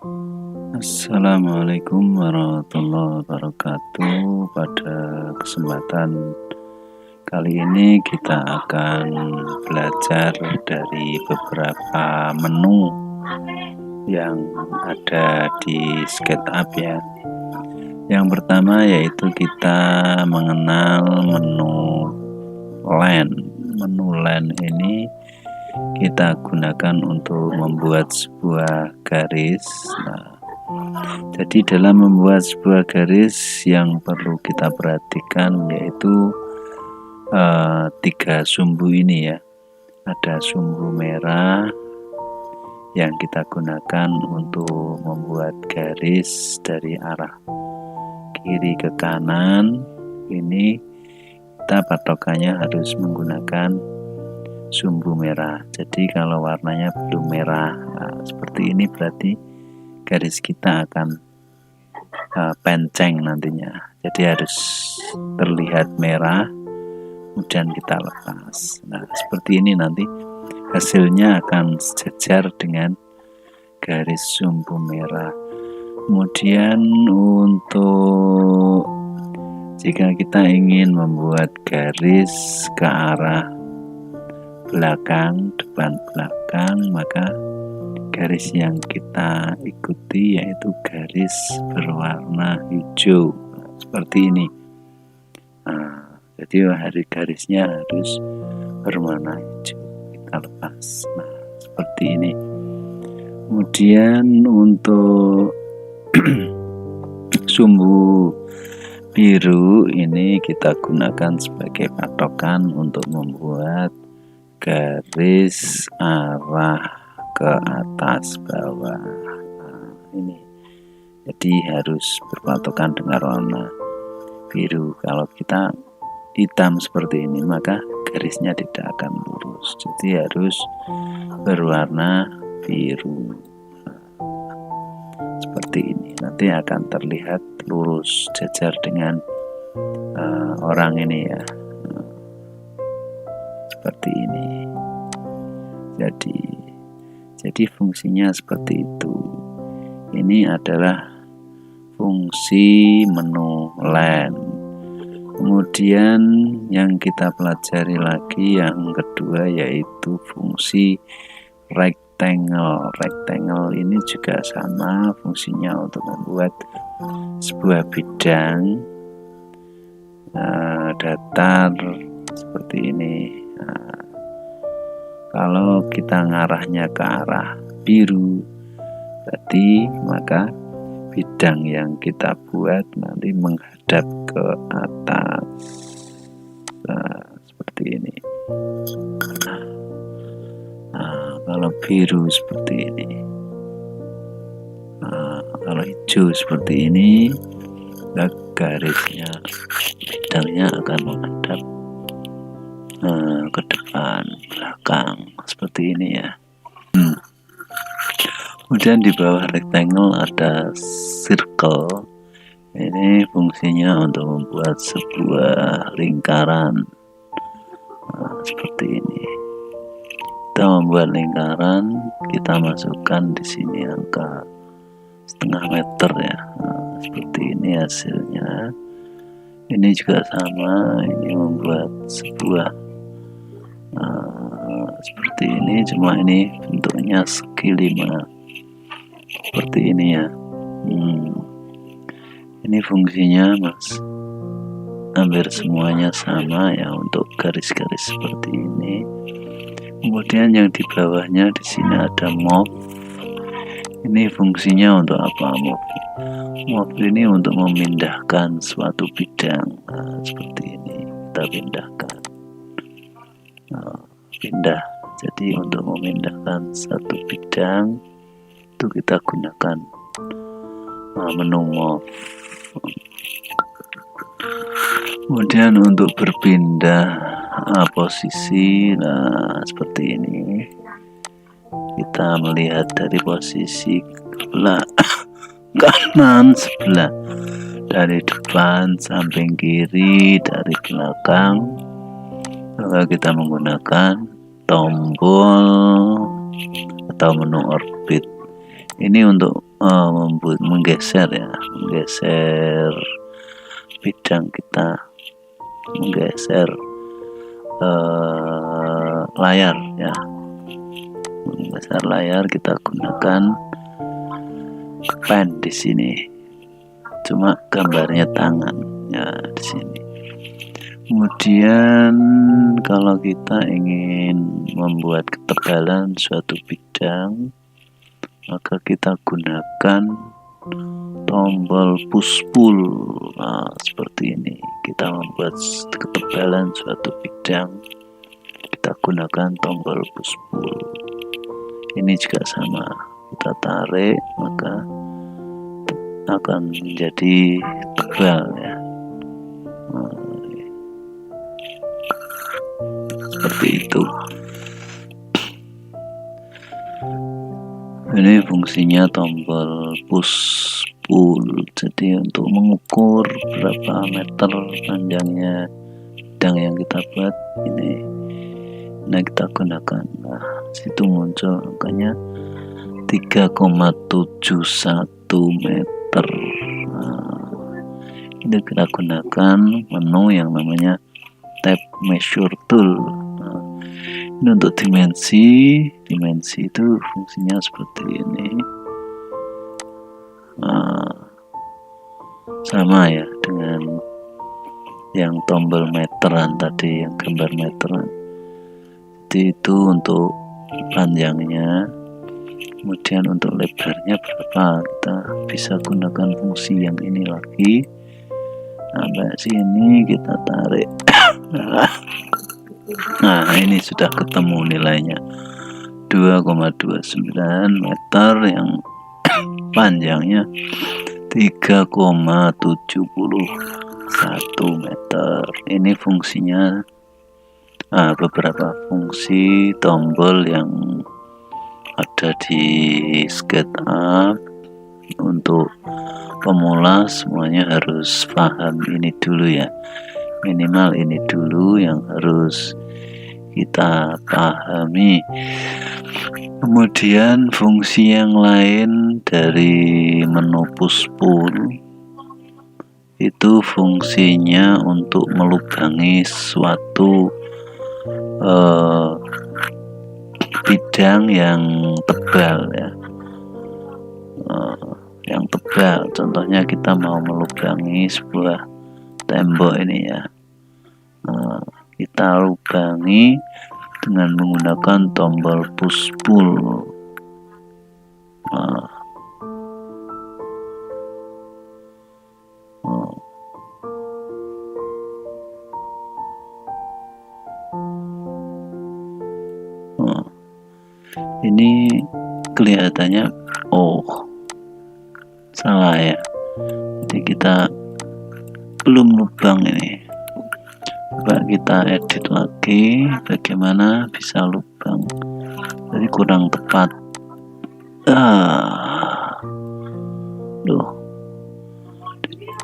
Assalamualaikum warahmatullahi wabarakatuh. Pada kesempatan kali ini kita akan belajar dari beberapa menu yang ada di SketchUp ya. Yang pertama yaitu kita mengenal menu line. Menu line ini kita gunakan untuk membuat sebuah garis. Jadi dalam membuat sebuah garis yang perlu kita perhatikan yaitu 3 sumbu ini ya. Ada sumbu merah yang kita gunakan untuk membuat garis dari arah kiri ke kanan. Ini kita patokannya harus menggunakan sumbu merah. Jadi kalau warnanya belum merah, seperti ini berarti garis kita akan penceng nantinya. Jadi harus terlihat merah, kemudian kita lepas. Nah, seperti ini nanti hasilnya akan sejajar dengan garis sumbu merah. Kemudian untuk jika kita ingin membuat garis ke arah belakang, depan belakang, maka garis yang kita ikuti yaitu garis berwarna hijau. Nah, seperti ini. Jadi garisnya harus berwarna hijau. Kita lepas. Nah, seperti ini. Kemudian untuk sumbu biru ini kita gunakan sebagai patokan untuk membuat garis arah ke atas bawah. Nah, ini jadi harus berpatokan dengan warna biru. Kalau kita hitam seperti ini maka garisnya tidak akan lurus, jadi harus berwarna biru. Nah, seperti ini nanti akan terlihat lurus sejajar dengan orang ini ya. Seperti ini. Jadi fungsinya seperti itu. Ini adalah fungsi menu line. Kemudian yang kita pelajari lagi yang kedua yaitu fungsi rectangle. Rectangle ini juga sama fungsinya untuk membuat sebuah bidang datar seperti ini. Nah, kalau kita ngarahnya ke arah biru, berarti maka bidang yang kita buat nanti menghadap ke atas. Nah, seperti ini. Nah, kalau biru seperti ini. Nah, kalau hijau seperti ini, garisnya bidangnya akan menghadap ke depan, belakang, seperti ini ya. Kemudian di bawah rectangle ada circle. Ini fungsinya untuk membuat sebuah lingkaran. Nah, seperti ini. Kita membuat lingkaran, kita masukkan di sini angka setengah meter ya. Nah, seperti ini hasilnya. Ini juga sama, ini membuat sebuah seperti ini, cuma ini bentuknya segi 5 seperti ini ya. Ini fungsinya mas hampir semuanya sama ya untuk garis-garis seperti ini. Kemudian yang di bawahnya di sini ada move. Ini fungsinya untuk apa? Move ini untuk memindahkan suatu bidang. Nah, seperti ini kita pindahkan. Pindah. Jadi untuk memindahkan satu bidang itu kita gunakan menu move. Kemudian untuk berpindah posisi, nah seperti ini. Kita melihat dari posisi sebelah kanan, sebelah dari depan, samping kiri, dari belakang. Maka kita menggunakan tombol atau menu orbit. Ini untuk menggeser ya, menggeser bidang kita, menggeser layar ya. Menggeser layar kita gunakan pen di sini. Cuma gambarnya tangan ya di sini. Kemudian kalau kita ingin membuat ketebalan suatu bidang, maka kita gunakan tombol push pull. Nah, seperti ini kita membuat ketebalan suatu bidang, kita gunakan tombol push pull. Ini juga sama, kita tarik maka akan menjadi tebal ya. Seperti itu. Ini fungsinya tombol push pull, jadi untuk mengukur berapa meter panjangnya bidang yang kita buat ini. Nah, kita gunakan, nah situ muncul angkanya 3,71 meter. Nah, ini kita gunakan menu yang namanya tab measure tool. Nah, ini untuk dimensi itu fungsinya seperti ini. Nah, sama ya dengan yang tombol meteran tadi, yang gambar meteran. Jadi itu untuk panjangnya, kemudian untuk lebarnya berapa, kita bisa gunakan fungsi yang ini lagi. Sampai sini kita tarik. Nah, ini sudah ketemu nilainya 2,29 meter, yang panjangnya 3,71 meter. Ini fungsinya beberapa fungsi tombol yang ada di SketchUp. Untuk pemula semuanya harus paham ini dulu ya, minimal ini dulu yang harus kita pahami. Kemudian fungsi yang lain dari menu push pull itu fungsinya untuk melubangi suatu bidang yang tebal ya, yang tebal. Contohnya kita mau melubangi sebuah tembok ini ya. Kita lubangi dengan menggunakan tombol push pull. Ini kelihatannya salah ya, jadi kita belum lubang ini. Coba kita edit lagi, bagaimana bisa lubang, jadi kurang tepat.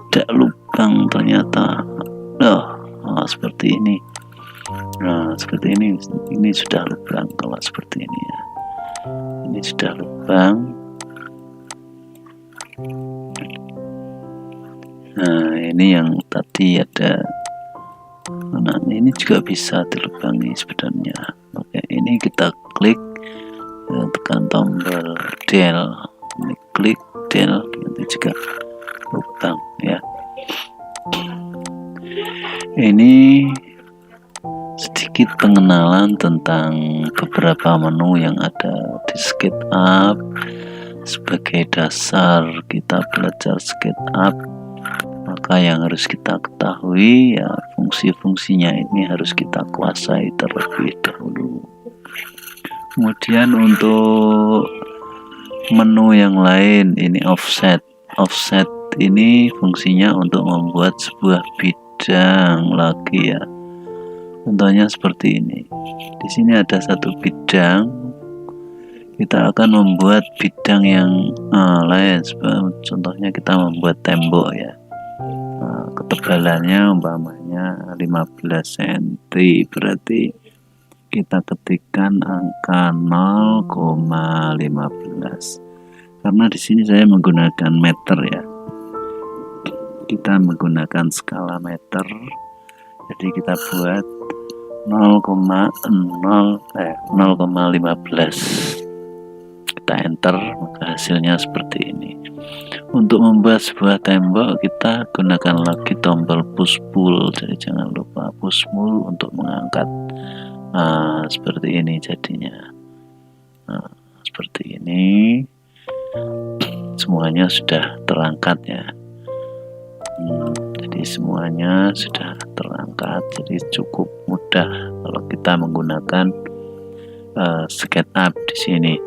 Tidak lubang ternyata. Seperti ini. Nah, seperti ini sudah lubang. Kalau seperti ini ya, ini sudah lubang. Nah, ini yang tadi ada. Nah, ini juga bisa dilubangi sebenarnya. Oke, ini kita klik, tekan tombol del, ini klik del, nanti juga lubang ya. Ini sedikit pengenalan tentang beberapa menu yang ada di SketchUp. Sebagai dasar kita belajar SketchUp, maka yang harus kita ketahui ya, fungsi-fungsinya ini harus kita kuasai terlebih dahulu. Kemudian untuk menu yang lain, ini offset ini fungsinya untuk membuat sebuah bidang lagi ya. Contohnya seperti ini. Di sini ada satu bidang, kita akan membuat bidang yang lain. Contohnya kita membuat tembok ya. Ketebalannya umpamanya 15 cm, berarti kita ketikkan angka 0,15. Karena di sini saya menggunakan meter ya. Kita menggunakan skala meter. Jadi kita buat 0,15. Kita enter, maka hasilnya seperti ini. Untuk membuat sebuah tembok, kita gunakan lagi tombol push pull. Jadi jangan lupa push pull untuk mengangkat. Nah, seperti ini jadinya. Nah, seperti ini. Semuanya sudah terangkat ya. Jadi semuanya sudah terangkat. Jadi cukup mudah kalau kita menggunakan SketchUp di sini.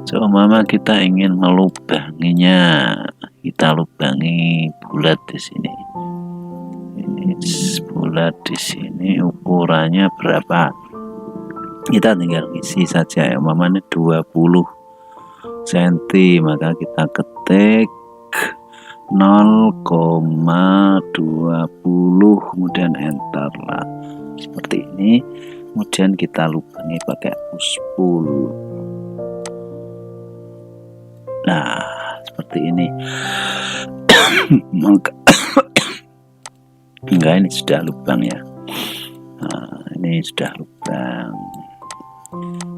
Seumpama kita ingin melubanginya, kita lubangi bulat di sini. Ini bulat di sini, ukurannya berapa? Kita tinggal isi saja ya, umpamanya 20 cm, maka kita ketik 0,20, kemudian enter lah. Seperti ini. Kemudian kita lubangi pakai push pull. Nah, seperti ini. Enggak, ini sudah lubang ya. Nah, ini sudah lubang.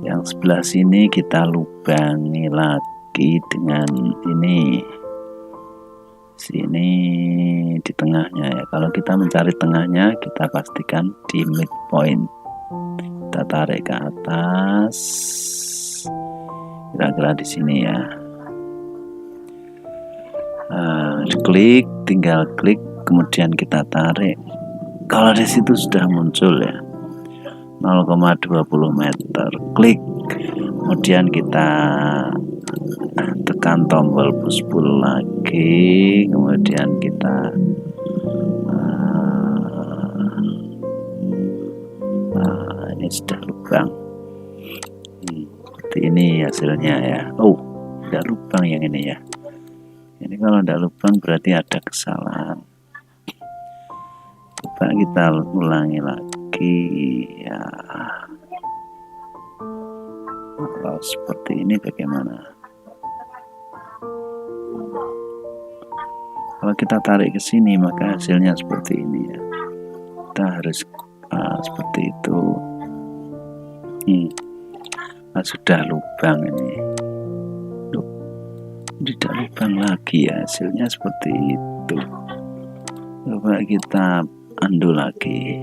Yang sebelah sini kita lubangi lagi dengan ini. Sini di tengahnya ya. Kalau kita mencari tengahnya, kita pastikan di midpoint. Kita tarik ke atas, kira-kira di sini ya. Klik, tinggal klik, kemudian kita tarik. Kalau di situ sudah muncul ya 0,20 meter, klik, kemudian kita tekan tombol push pull lagi, kemudian kita ini sudah lubang. Seperti ini hasilnya ya. Oh, tidak lubang yang ini ya. Ini kalau tidak lubang berarti ada kesalahan. Coba kita ulangi lagi ya. Kalau seperti ini bagaimana? Kalau kita tarik ke sini maka hasilnya seperti ini ya. Kita harus seperti itu. Sudah lubang ini. Tidak lubang lagi ya, hasilnya seperti itu. Coba kita undo lagi.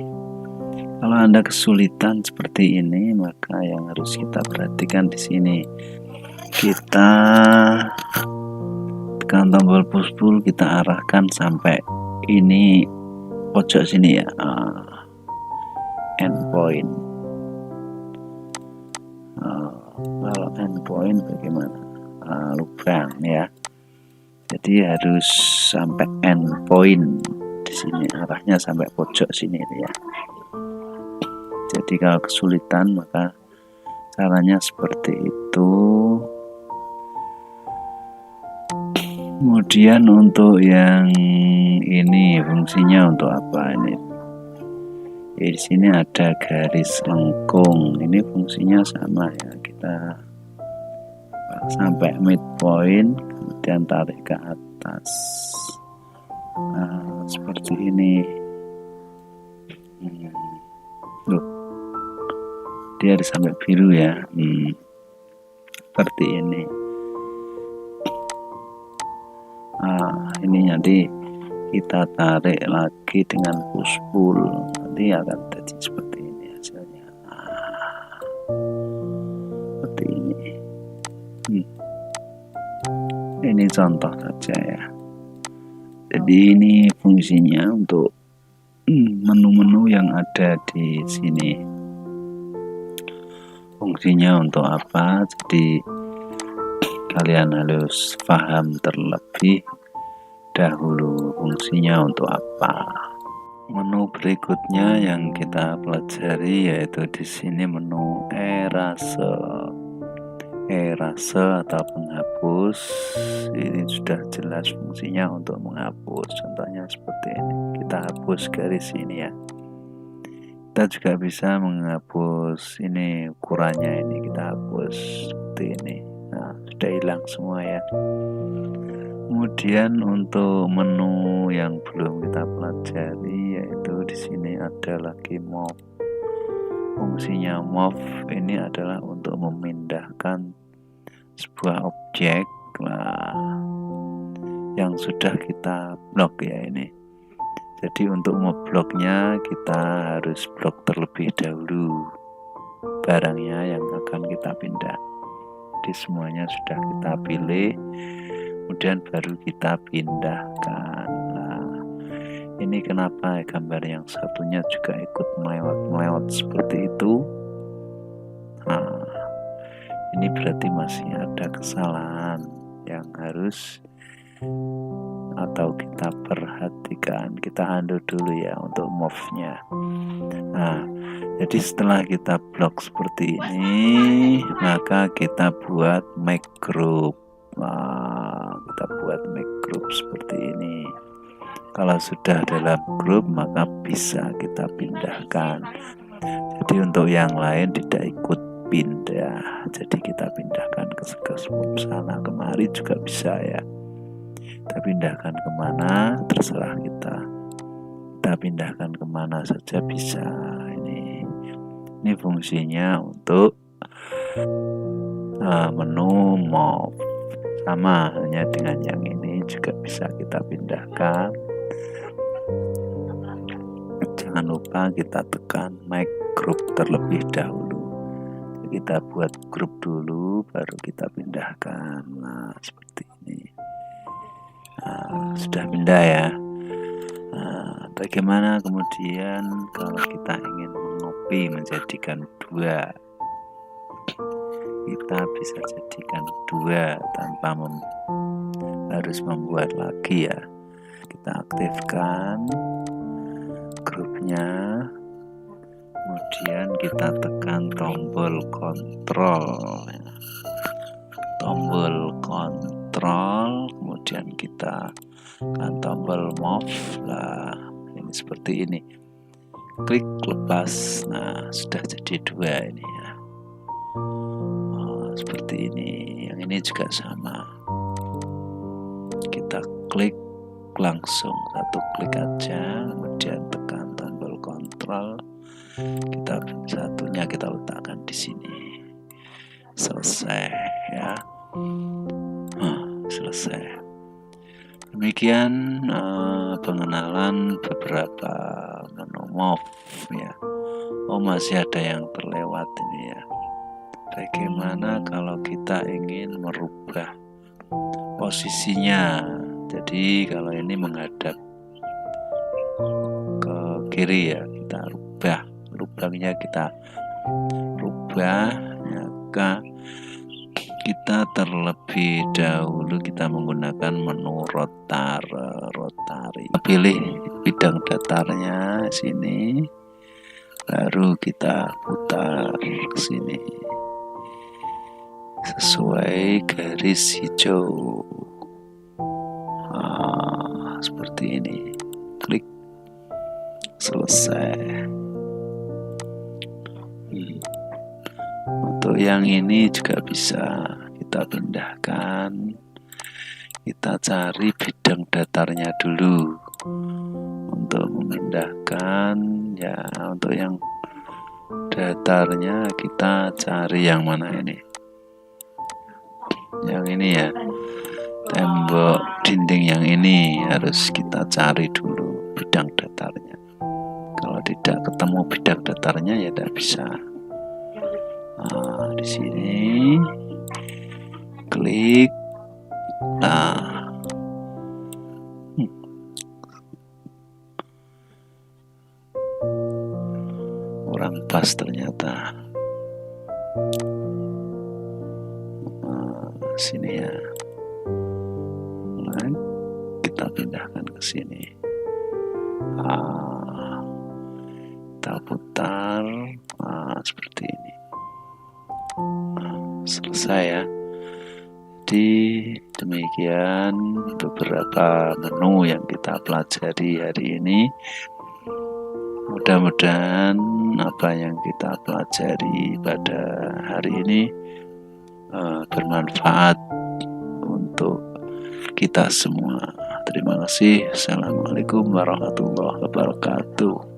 Kalau Anda kesulitan seperti ini, maka yang harus kita perhatikan di sini, kita tekan tombol push pull, kita arahkan sampai ini pojok sini ya, endpoint. Kalau endpoint bagaimana? Lubang ya. Jadi harus sampai endpoint di sini, arahnya sampai pojok sini ya. Jadi kalau kesulitan maka caranya seperti itu. Kemudian untuk yang ini fungsinya untuk apa ini? Di sini ada garis lengkung. Ini fungsinya sama ya. Kita sampai midpoint, kemudian tarik ke atas. Nah, seperti ini. Loh, dia ada sampai biru ya. Seperti ini. Ini nanti kita tarik lagi dengan push pull, nanti akan jadi seperti ini hasilnya. Seperti ini. Ini contoh saja ya. Jadi ini fungsinya untuk menu-menu yang ada di sini. Fungsinya untuk apa? Jadi kalian harus paham terlebih dahulu fungsinya untuk apa. Menu berikutnya yang kita pelajari yaitu di sini menu erase atau penghapus. Ini sudah jelas fungsinya untuk menghapus. Contohnya seperti ini. Kita hapus garis ini ya. Kita juga bisa menghapus ini ukurannya, ini kita hapus seperti ini. Nah, sudah hilang semua ya. Kemudian untuk menu yang belum kita pelajari, yaitu di sini ada lagi move. Fungsinya move ini adalah untuk memindahkan sebuah objek yang sudah kita blok ya ini. Jadi untuk ngebloknya kita harus blok terlebih dahulu barangnya yang akan kita pindah. Jadi semuanya sudah kita pilih, kemudian baru kita pindahkan. Ini kenapa gambar yang satunya juga ikut melewat seperti itu. Ini berarti masih ada kesalahan yang harus atau kita perhatikan. Kita undo dulu ya untuk move-nya. Jadi setelah kita blok seperti ini, maka kita buat make group. Kita buat make group seperti ini. Kalau sudah dalam grup, maka bisa kita pindahkan. Jadi untuk yang lain tidak ikut pindah. Jadi kita pindahkan ke sana kemari juga bisa ya. Kita pindahkan kemana, terserah kita. Kita pindahkan kemana saja bisa. Ini fungsinya untuk menu move. Sama hanya dengan yang ini juga bisa kita pindahkan. Jangan lupa kita tekan make group terlebih dahulu. Kita buat grup dulu, baru kita pindahkan. Seperti ini. Sudah pindah ya. Bagaimana kemudian kalau kita ingin mengopi menjadikan dua? Kita bisa jadikan dua tanpa harus membuat lagi ya. Kita aktifkan grupnya, kemudian kita tekan tombol kontrol, kemudian kita tekan tombol move. Ini seperti ini, klik lepas. Sudah jadi dua ini ya. Seperti ini. Yang ini juga sama, kita klik langsung satu klik aja, kemudian tekan tombol kontrol. Satunya kita letakkan di sini. Selesai ya. Selesai. Demikian pengenalan beberapa menu move ya. Masih ada yang terlewat ini ya. Bagaimana kalau kita ingin merubah posisinya? Jadi kalau ini menghadap ke kiri ya, kita rubah. Lubangnya kita rubah, maka kita terlebih dahulu kita menggunakan menu rotari. Pilih bidang datarnya sini, baru kita putar ke sini sesuai garis hijau. Seperti ini, klik, selesai. Untuk yang ini juga bisa kita pindahkan. Kita cari bidang datarnya dulu untuk memindahkan ya. Untuk yang datarnya kita cari yang mana ini? Yang ini ya, tembok dinding yang ini harus kita cari dulu bidang datarnya. Kalau tidak ketemu bidang datarnya ya tidak bisa. Di sini klik. Kurang pas ternyata. Sini ya. Kita pindahkan ke sini. Kita putar. Seperti ini. Selesai ya. Jadi demikian beberapa menu yang kita pelajari hari ini. Mudah-mudahan apa yang kita pelajari pada hari ini bermanfaat untuk kita semua. Terima kasih. Assalamualaikum warahmatullahi wabarakatuh.